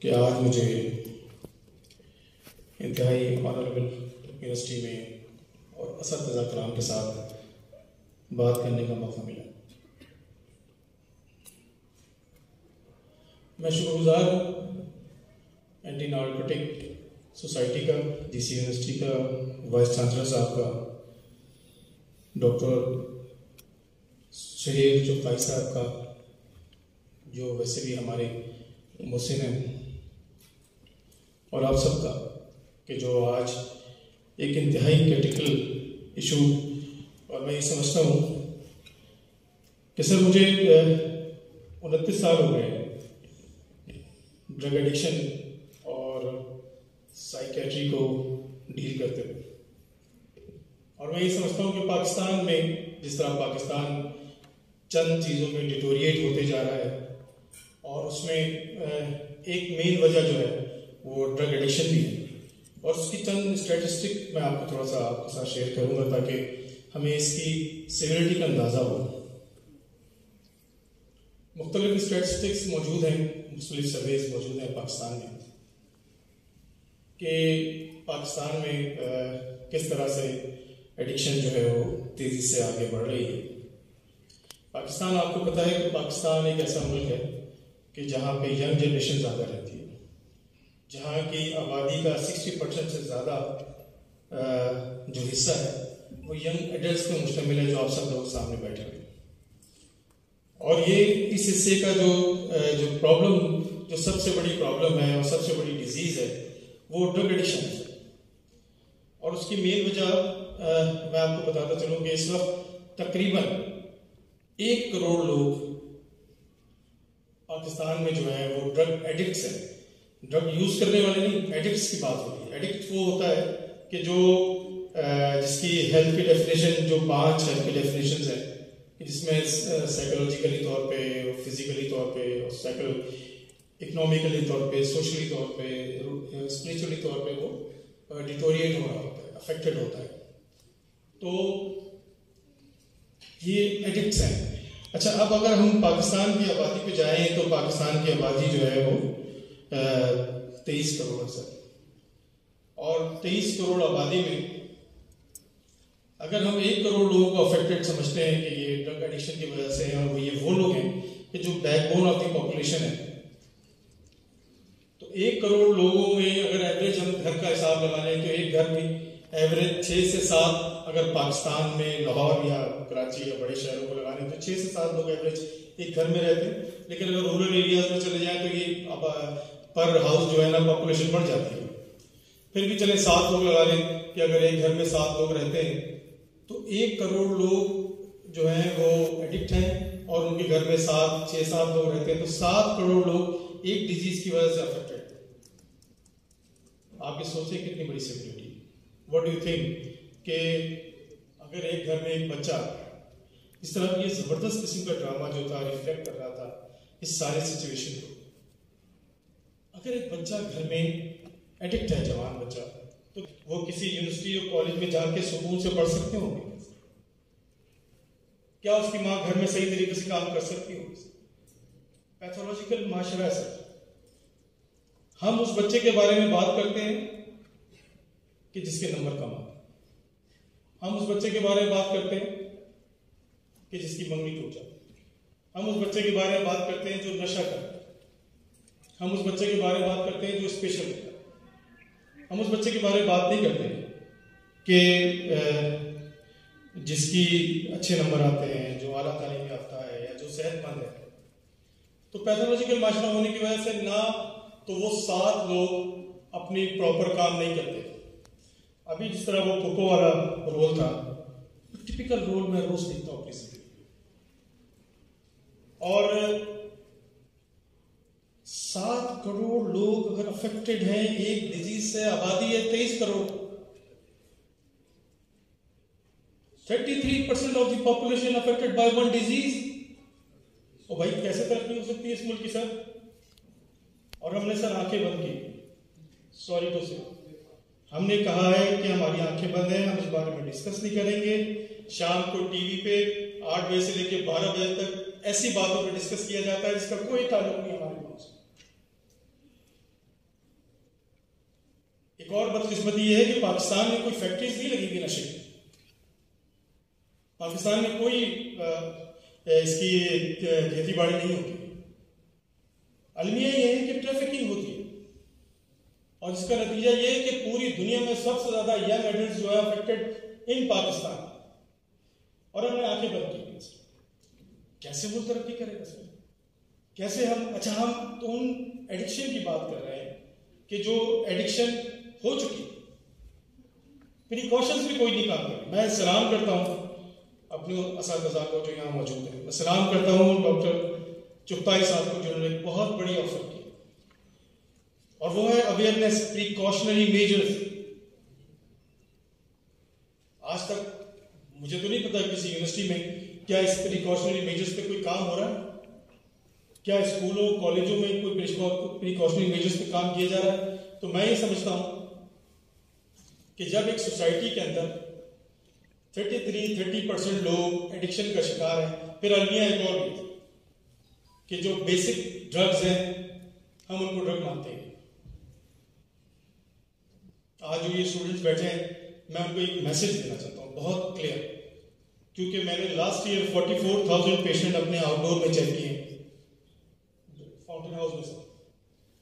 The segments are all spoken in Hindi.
कि आज मुझे इंतहाई ऑनरेबल यूनिवर्सिटी में और असतज़ा कराम के साथ बात करने का मौका मिला। मैं शुक्रगुजार एंटी नारकोटिक सोसाइटी का, जीसी यूनिवर्सिटी का, वाइस चांसलर साहब का, डॉक्टर शरीर चौथाई साहब का, जो वैसे भी हमारे मुहसिन हैं, और आप सबका कि जो आज एक इंतहाई क्रिटिकल इशू, और मैं ये समझता हूँ कि सर मुझे 29 साल हो गए ड्रग एडिक्शन और साइकेट्री को डील करते हुए, और मैं ये समझता हूँ कि पाकिस्तान में जिस तरह पाकिस्तान चंद चीज़ों में डिटोरिएट होते जा रहा है, और उसमें एक मेन वजह जो है वो ड्रग एडिक्शन भी है, और उसकी चंद स्टैटिस्टिक मैं आपको थोड़ा सा आपके साथ शेयर करूँगा ताकि हमें इसकी सीवियरिटी का अंदाज़ा हो। मुख्तलिफ स्टैटिस्टिक्स मौजूद हैं, मुख्तलिफ सर्वेज मौजूद हैं पाकिस्तान में कि पाकिस्तान में किस तरह से एडिक्शन जो है वो तेज़ी से आगे बढ़ रही है। पाकिस्तान, आपको पता है कि पाकिस्तान एक ऐसा मुल्क है कि जहाँ पे यंग जनरेशन ज़्यादा रहती है, जहाँ की आबादी का 60% से ज़्यादा जो हिस्सा है वो यंग एडल्ट में मुश्तमिल है, जो आप सब लोग सामने बैठे हुए। और ये इस हिस्से का जो प्रॉब्लम, जो सबसे बड़ी प्रॉब्लम है और सबसे बड़ी डिजीज़ है वो ड्रग एडिक्शन है। और उसकी मेन वजह मैं आपको बताता चलूँ कि इस वक्त तकरीबन 1 करोड़ लोग पाकिस्तान में जो है वो ड्रग एडिक्ट्स हैं। ड्रग यूज करने वाले नहीं, एडिक्ट्स की बात होती है। एडिक्ट वो होता है कि जो जिसकी हेल्थ की डेफिनेशन, जो 5 हेल्थ की डेफिनेशन है, जिसमें साइकोलॉजिकली तौर पे, फिजिकली तौर पे, इकोनॉमिकली तौर पे, सोशली तौर पे, स्पिरिचुअली तौर पे वो डिटोरिएट हो रहा होता है, अफेक्टेड होता है। तो ये एडिक्ट्स हैं। अच्छा, अब अगर हम पाकिस्तान की आबादी पे जाएं तो पाकिस्तान की आबादी जो है वो 23 करोड़ है सर, और 23 करोड़ आबादी में अगर हम 1 करोड़ लोगों को अफेक्टेड समझते हैं कि ये ड्रग एडिक्शन की वजह से हैं, और ये वो लोग हैं कि जो बैकबोन ऑफ द पॉपुलेशन है, तो 1 करोड़ लोगों में अगर एवरेज हम घर का हिसाब लगा लें तो एक घर में एवरेज 6 से 7, अगर पाकिस्तान में लाहौर या कराची या बड़े शहरों को लगा लें तो 6 से 7 लोग एवरेज एक घर में रहते हैं। लेकिन अगर रूरल एरियाज में चले जाएं तो ये पर हाउस जो है ना पॉपुलेशन बढ़ जाती है। फिर भी चले 7 लोग लगा लें कि अगर एक घर में 7 लोग रहते हैं तो 1 करोड़ लोग जो हैं वो एडिक्ट हैं, और उनके घर में 6-7 लोग रहते हैं, तो 7 करोड़ लोग एक डिजीज की वजह से अफेक्टेड। आप ये सोचें कितनी बड़ी severity. What do you think कि अगर एक घर में एक बच्चा, इस तरह की जबरदस्त किस्म का ड्रामा जो था रिफ्लेक्ट कर रहा था इस सारे सिचुएशन को, अगर एक बच्चा घर में एडिक्ट है, जवान बच्चा, तो वो किसी यूनिवर्सिटी या कॉलेज में जाके सुकून से पढ़ सकते होंगे? क्या उसकी माँ घर में सही तरीके से काम कर सकती होगी? पैथोलॉजिकल माशरा है सर। हम उस बच्चे के बारे में बात करते हैं कि जिसके नंबर कम आते हैं, हम उस बच्चे के बारे में बात करते हैं कि जिसकी मंगनी टूट जाती है, हम उस बच्चे के बारे में बात करते हैं जो नशा करता है, हम उस बच्चे के बारे में बात करते हैं जो स्पेशल होता है, हम उस बच्चे के बारे में बात नहीं करते कि जिसकी अच्छे नंबर आते हैं, जो आला तालीम याफ्ता है या जो सेहतमंद है। तो पैथोलॉजिकल माशरा होने की वजह से ना तो वो 7 लोग अपनी प्रॉपर काम नहीं करते। अभी जिस तरह वो पोको वाला रोल था, टिपिकल रोल मैं रोज देखता हूँ अपनी जिंदगी, और 7 करोड़ लोग अगर अफेक्टेड हैं एक डिजीज से, आबादी है 23 crore, 33% of the population affected by one disease. और भाई कैसे तरक्की हो सकती है इस मुल्क की सर? और हमने सर आंखें बंद की, सॉरी टू से, हमने कहा है कि हमारी आंखें बंद हैं, हम इस बारे में डिस्कस नहीं करेंगे। शाम को टीवी पे 8 बजे से लेकर 12 बजे तक ऐसी बातों पर डिस्कस किया जाता है जिसका कोई ताल्लुक नहीं हमारे पास। एक और बदकिस्मती ये है कि पाकिस्तान में कोई फैक्ट्रीज नहीं लगेगी नशे की। पाकिस्तान में कोई इसकी खेती बाड़ी नहीं होती। अलमिया ये है कि ट्रैफिकिंग होती है, और इसका नतीजा ये है कि पूरी दुनिया में सबसे ज्यादा यंग एडल्ट जो है अफेक्टेड इन पाकिस्तान, और हमने आंखें बंद की। कैसे वो तरक्की करेगा सर? कैसे हम हम तो उन एडिक्शन की बात कर रहे हैं कि जो एडिक्शन हो चुकी, प्रिकॉशंस भी कोई नहीं काम करे। मैं सलाम करता हूं अपने असातिज़ा को जो यहाँ मौजूद है। मैं सलाम करता हूं डॉक्टर चुगताई साहब को, जिन्होंने एक बहुत बड़ी ऑफर की, और वो है अवेयरनेस, प्रिकॉशनरी मेजर्स। आज तक मुझे तो नहीं पता किसी यूनिवर्सिटी में क्या इस प्रिकॉशनरी मेजर्स पे कोई काम हो रहा है, क्या स्कूलों कॉलेजों में कोई प्रिकॉशनरी मेजर्स पे काम किया जा रहा है। तो मैं ये समझता हूं कि जब एक सोसाइटी के अंदर 30% लोग एडिक्शन का शिकार है, फिर अलमिया एक और भी कि जो बेसिक ड्रग्स हैं हम उनको ड्रग मानते हैं। आज जो ये स्टूडेंट्स बैठे हैं, मैं उनको एक मैसेज देना चाहता हूँ बहुत क्लियर, क्योंकि मैंने लास्ट ईयर 44,000 पेशेंट अपने आउटडोर में चेक किए फाउंटेन हाउस में से।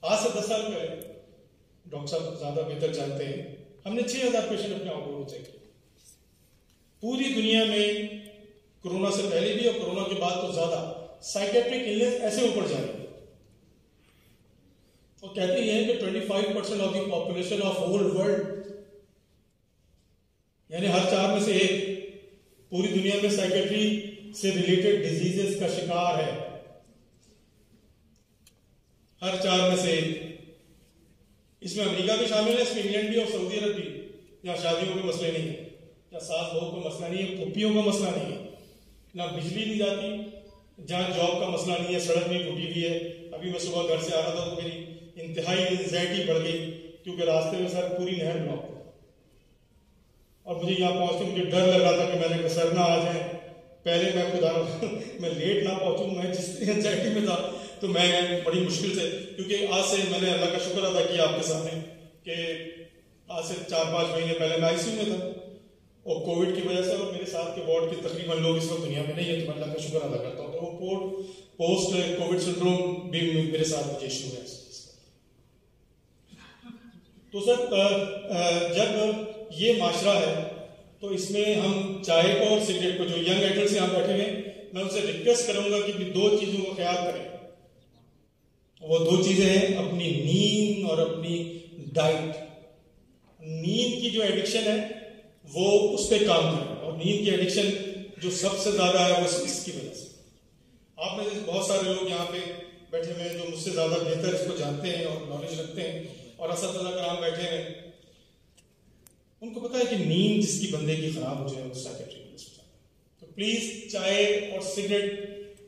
आज से 10 साल पहले, डॉक्टर साहब ज्यादा बेहतर जानते हैं, हमने 6,000 पेशेंट अपने आउटडोर में चेक किए। पूरी दुनिया में कोरोना से पहले भी और कोरोना के बाद तो ज्यादा साइकेट्रिक इलनेस ऐसे ऊपर जा रही है, और कहते हैं कि 25% of the population of whole world, यानी हर 4 में से 1 पूरी दुनिया में साइकेट्री से रिलेटेड डिजीजेस का शिकार है। हर 4 में से 1। इसमें अमेरिका भी शामिल है, इसमें इंग्लैंड भी और सऊदी अरब भी, जहां शादियों के मसले नहीं है, या सास बहू का मसला नहीं है, फुप्पियों का मसला नहीं है, ना बिजली नहीं जाती, जहां जॉब का मसला नहीं है, सड़क नहीं टूटी हुई है। अभी मैं सुबह घर से आ रहा था तो मेरी इंतहाई एंजाइटी बढ़ गई, क्योंकि रास्ते में सर पूरी नहर ब्लॉक, और मुझे यहाँ पहुंचते मुझे डर लग रहा था कि मैंने कहा सर ना आ जाए, पहले मैं खुदा मैं लेट ना पहुंचूं। मैं जिस एंजाइटी में था, तो मैं बड़ी मुश्किल से, क्योंकि आज से मैंने अल्लाह का शुक्र अदा किया आपके सामने कि आज से 4-5 महीने पहले मैं आईसीयू में था, और कोविड की वजह से और मेरे साथ के वार्ड के तकरीबन लोग इस वक्त दुनिया में नहीं है, तो मैं अल्लाह का शुक्र अदा करता हूँ। तो वो पोस्ट कोविड सिंड्रोम भी मेरे साथ मुझे इशू है। तो सर जब ये माशरा है, तो इसमें हम चाय को और सिगरेट को, जो यंग एडल्ट्स यहाँ बैठे हुए, मैं उनसे रिक्वेस्ट करूंगा कि 2 चीजों का ख्याल करें। वो 2 चीजें हैं, अपनी नींद और अपनी डाइट। नींद की जो एडिक्शन है वो उस पर काम करें, और नींद की एडिक्शन जो सबसे ज्यादा है वो स्ट्रेस की वजह से। आप में जैसे बहुत सारे लोग यहाँ पे बैठे हुए हैं जो मुझसे ज्यादा बेहतर इसको जानते हैं और नॉलेज रखते हैं, और असतज़ा कराम बैठे हैं, उनको पता है कि नींद जिसकी बंदे की खराब हो जाए वो साइकेट्रिक इलनेस हो जाता है। तो प्लीज चाय और सिगरेट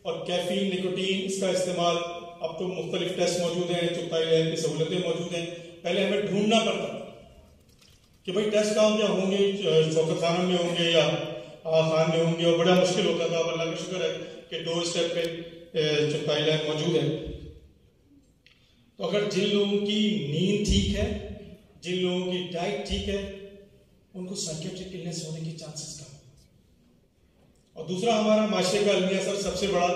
और कैफीन, निकोटीन, इसका इस्तेमाल, अब तो मुख्तलिफ टेस्ट मौजूद हैं, चुगताई लैब की सहूलतें मौजूद हैं। पहले हमें ढूंढना पड़ता कि भाई टेस्ट कहाँ क्या होंगे, शौकत खाना में होंगे या खान में होंगे, और बड़ा मुश्किल होता था। अब अल्लाह का शुक्र है कि 2 स्टेप पे चुगताई लैब मौजूद है। तो अगर जिन लोगों की नींद ठीक है, जिन लोगों की डाइट ठीक है, उनको साइकेट्रिक इलनेस होने की चांसेस कम है। और दूसरा हमारा माशरे का अलमिया सर सबसे बड़ा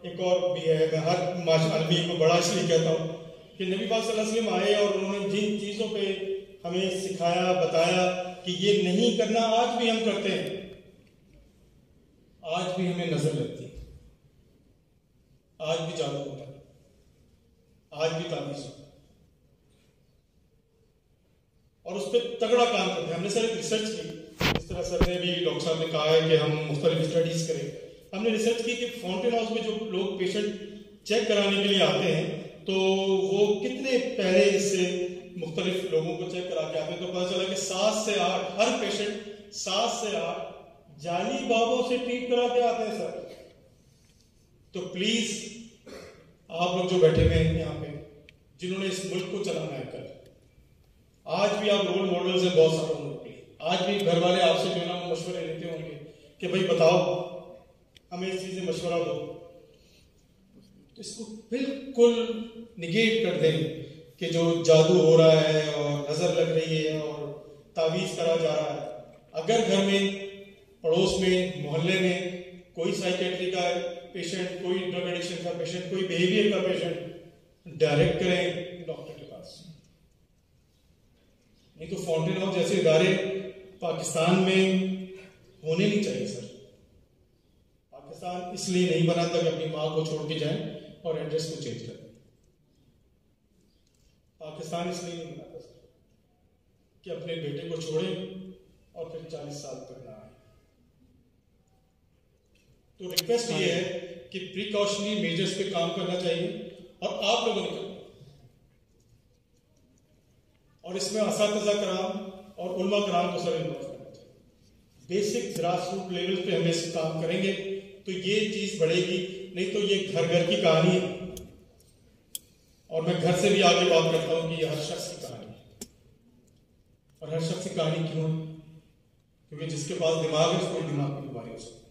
एक और भी है। मैं हर अलमिया को बड़ा इसलिए कहता हूँ कि नबी पाक सल्लल्लाहु अलैहि वसल्लम आए और उन्होंने जिन चीजों पे हमें सिखाया, बताया कि ये नहीं करना, आज भी हम करते हैं, आज भी हमें नजर लगती है, आज भी जादू होता है, आज भी ताबीज होता है, और उस पर तगड़ा काम करते हैं। हमने सर एक रिसर्च की, इस तरह सर ने भी, डॉक्टर साहब ने कहा है कि हम मुख्तलिफ स्टडीज करें। हमने रिसर्च की कि फाउंटेन हाउस में जो लोग पेशेंट चेक कराने के लिए आते हैं, तो वो कितने पहले इससे मुख्तलिफ लोगों को चेक करा के आते हैं। तो पता चला कि 7 से 8 हर पेशेंट 7 से 8 जाली बाबों से ट्रीट करा के आते हैं सर। तो प्लीज आप लोग जो बैठे हुए हैं यहाँ पे, जिन्होंने इस मुल्क को चलाना है, कल आज भी आप रोल मॉडल्स हैं बहुत सारे लोगों के। आज भी घर वाले आपसे जो है ना मशवरे लेते होंगे कि भाई बताओ हमें इस चीज में मशवरा दो, तो इसको बिल्कुल निगेट कर दें कि जो जादू हो रहा है और नजर लग रही है और तावीज करा जा रहा है, अगर घर में, पड़ोस में, मोहल्ले में कोई साइकेट्री का पेशेंट, कोई ड्रग एडिक्शन का पेशेंट, कोई बिहेवियर का पेशेंट, डायरेक्ट करें डॉक्टर के पास। नहीं तो फाउंटेन हाउस जैसे इदारे पाकिस्तान में होने नहीं चाहिए सर। पाकिस्तान इसलिए नहीं बना था कि अपनी माँ को छोड़ के जाएं और एड्रेस को चेंज करें। पाकिस्तान इसलिए नहीं बना था सर कि अपने बेटे को छोड़ें और फिर 40 साल तक ना आए। तो रिक्वेस्ट ये है कि प्रिकॉशनरी मेजर्स पे काम करना चाहिए और आप लोगों ने करना, और इसमें असातिज़ा कराम और उलमा कराम को सर इन्वॉल्व करना चाहिए। बेसिक ग्रास रूट लेवल पे हम इस काम करेंगे तो ये चीज बढ़ेगी, नहीं तो ये घर घर की कहानी है। और मैं घर से भी आगे बात करता हूं कि ये हर शख्स की कहानी है। और हर शख्स की कहानी क्यों है? क्योंकि जिसके पास दिमाग है उसको दिमाग की बीमारी हो सकती है।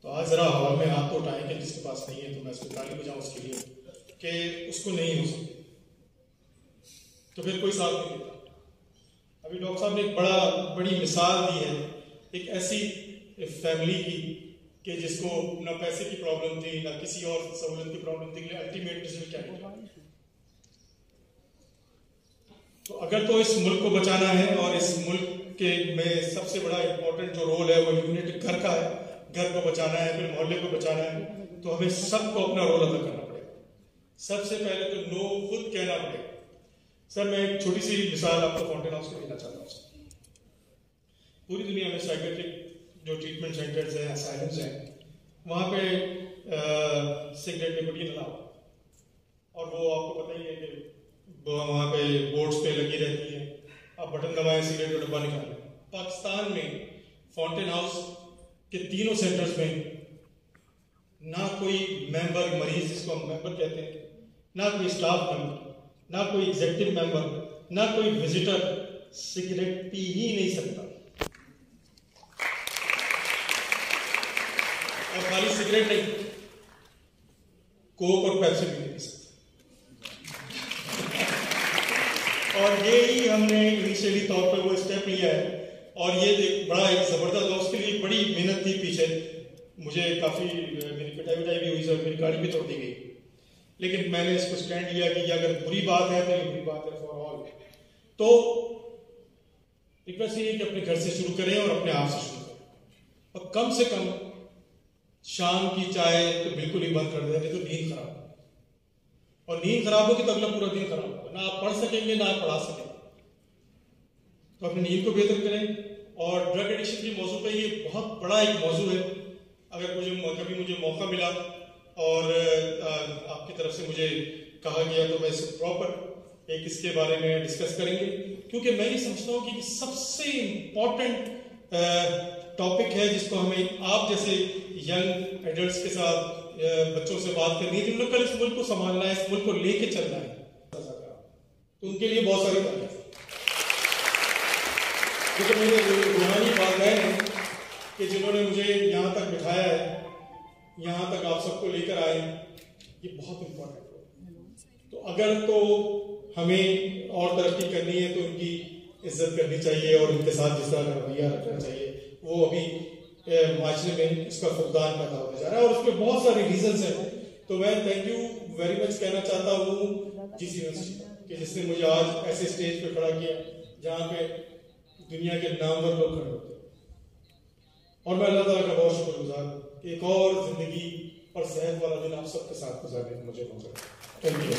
तो आज जरा हवा में हाथ तो उठाएं कि जिसके पास नहीं है, तो मैं उसको ताली बजाऊं उसके लिए कि उसको नहीं हो सकती, तो फिर कोई साथ नहीं देता। अभी डॉक्टर साहब ने एक बड़ी मिसाल दी है एक ऐसी फैमिली की कि जिसको ना पैसे की प्रॉब्लम थी, ना किसी और सहूलत की प्रॉब्लम थी, अल्टीमेट रिजल्ट क्या निकला। तो अगर तो इस मुल्क को बचाना है और इस मुल्क के में सबसे बड़ा इंपॉर्टेंट जो रोल है वो यूनिट घर का है, घर को बचाना है, फिर मोहल्ले को बचाना है, तो हमें सबको अपना रोल अदा करना पड़ेगा। सबसे पहले तो नो खुद कहना पड़ेगा। सर मैं एक छोटी सी मिसाल आपको फाउंटेन हाउस को देना चाहता हूँ। पूरी दुनिया में साइकेट्रिक जो ट्रीटमेंट सेंटर्स हैं, असाइलम्स हैं, वहाँ पे सिगरेट निकोटीन अलाउ, और वो आपको पता ही है कि वहाँ पे बोर्ड्स पे लगी रहती है, आप बटन दबाएं सिगरेट का डब्बा निकालें। पाकिस्तान में फाउंटेन हाउस के तीनों सेंटर्स में ना कोई मेंबर, मरीज जिसको हम मेंबर कहते हैं, ना कोई स्टाफ मेंबर, ना कोई एग्जीक्यूटिव मेंबर, ना कोई विजिटर सिगरेट पी ही नहीं सकता। और खाली सिगरेट नहीं, कोक और पेप्सी भी नहीं पी सकते। और ये ही हमने इनिशियली तौर पर वो स्टेप लिया है, और ये बड़ा एक जबरदस्त, और उसके लिए बड़ी मेहनत थी पीछे। मुझे काफी मेरी पिटाई भी हुई सर, मेरी गाड़ी भी तोड़ दी गई, लेकिन मैंने इसको स्टैंड लिया कि अगर बुरी बात है तो ये बुरी बात है फॉर ऑल। तो रिक्वेस्ट ये है कि अपने घर से शुरू करें और अपने आप से शुरू करें, और कम से कम शाम की चाय तो बिल्कुल ही बंद कर दें, नहीं तो नींद खराब होगी, और नींद खराब होगी तो अगला पूरा दिन खराब होगा, ना आप पढ़ सकेंगे ना आप पढ़ा सकेंगे। तो अपनी नींद को बेहतर करें। और ड्रग एडिक्शन के मौजू पे ये बहुत बड़ा एक मौजू है। अगर कभी मुझे मौका मिला और आपकी तरफ से मुझे कहा गया तो मैं इसे प्रॉपर एक इसके बारे में डिस्कस करेंगे, क्योंकि मैं ये समझता हूँ कि सबसे इम्पोर्टेंट टॉपिक है जिसको हमें आप जैसे यंग एडल्ट्स के साथ, बच्चों से बात करनी है, जिन लोग कल इस मुल्क को संभालना है, इस मुल्क को लेके चलना है, तो उनके लिए बहुत सारी बातें हैं। क्योंकि मेरे रूहानी वालिदैन हैं कि जिन्होंने मुझे यहाँ तक बिठाया है, यहाँ तक आप सबको लेकर आए, ये बहुत इम्पोर्टेंट है। तो अगर तो हमें और तरक्की करनी है तो उनकी इज्जत करनी चाहिए और उनके साथ जिस तरह का रवैया रखना चाहिए, वो अभी माशरे में इसका फुकदान पैदा होने जा रहा है, और उसके बहुत सारे रीजंस हैं। तो मैं थैंक यू वेरी मच कहना चाहता हूँ जिस यूनिवर्सिटी कि जिसने मुझे आज ऐसे स्टेज पे खड़ा किया जहाँ पे दुनिया के नामवर लोग खड़े होते हैं, और मैं अल्लाह ताला का बहुत शुक्रगुजार हूँ कि एक और जिंदगी और सेहत वाला दिन आप सबके साथ गुजारने का मुझे मौका। Thank you.